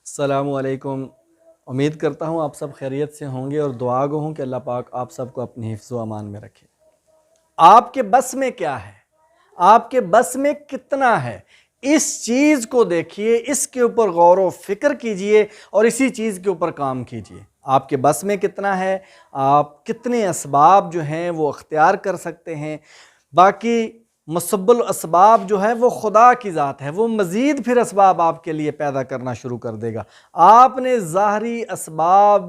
अस्सलामुअलैकुम। उम्मीद करता हूँ आप सब खैरियत से होंगे और दुआ गो हूँ कि अल्लाह पाक आप सबको अपनी हिफ्ज़ व अमान में रखे। आपके बस में क्या है, आपके बस में कितना है, इस चीज़ को देखिए, इसके ऊपर गौर व फिक्र कीजिए और इसी चीज़ के ऊपर काम कीजिए। आपके बस में कितना है, आप कितने असबाब जो हैं वो अख्तियार कर सकते हैं। बाकी मुसब्बिल असबाब जो है वो खुदा की ज़ात है, वो मज़ीद फिर असबाब आपके लिए पैदा करना शुरू कर देगा। आपने ज़ाहरी असबाब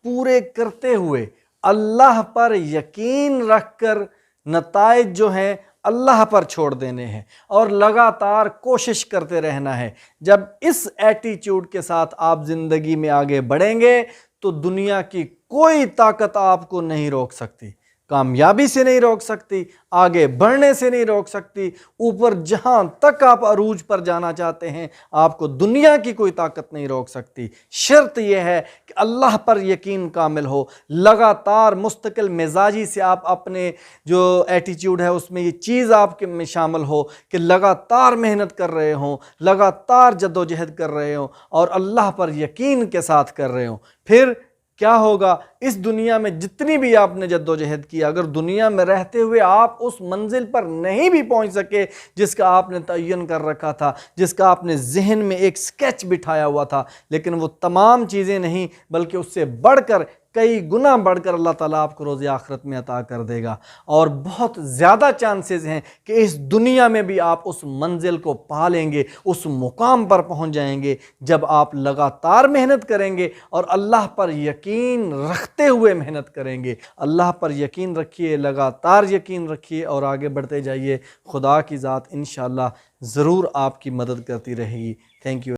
पूरे करते हुए अल्लाह पर यकीन रख कर नताइज जो हैं अल्लाह पर छोड़ देने हैं और लगातार कोशिश करते रहना है। जब इस एटीट्यूड के साथ आप ज़िंदगी में आगे बढ़ेंगे तो दुनिया की कोई ताकत आपको नहीं रोक सकती, कामयाबी से नहीं रोक सकती, आगे बढ़ने से नहीं रोक सकती। ऊपर जहां तक आप अरूज पर जाना चाहते हैं आपको दुनिया की कोई ताकत नहीं रोक सकती। शर्त यह है कि अल्लाह पर यकीन कामिल हो, लगातार मुस्तकिल मिजाजी से आप अपने जो एटीट्यूड है उसमें ये चीज़ आपके में शामिल हो कि लगातार मेहनत कर रहे हों, लगातार जद्दोजहद कर रहे हों और अल्लाह पर यकीन के साथ कर रहे हों। फिर क्या होगा, इस दुनिया में जितनी भी आपने जद्दोजहद की, अगर दुनिया में रहते हुए आप उस मंजिल पर नहीं भी पहुंच सके जिसका आपने तयन कर रखा था, जिसका आपने जहन में एक स्केच बिठाया हुआ था, लेकिन वो तमाम चीज़ें नहीं बल्कि उससे बढ़कर कई गुना बढ़कर अल्लाह ताला आपको रोज़ आखिरत में अता कर देगा। और बहुत ज़्यादा चांसेस हैं कि इस दुनिया में भी आप उस मंजिल को पा लेंगे, उस मुकाम पर पहुंच जाएंगे जब आप लगातार मेहनत करेंगे और अल्लाह पर यकीन रखते हुए मेहनत करेंगे। अल्लाह पर यकीन रखिए, लगातार यकीन रखिए और आगे बढ़ते जाइए। खुदा की ज़ात इंशाअल्लाह ज़रूर आपकी मदद करती रहेगी। Thank you.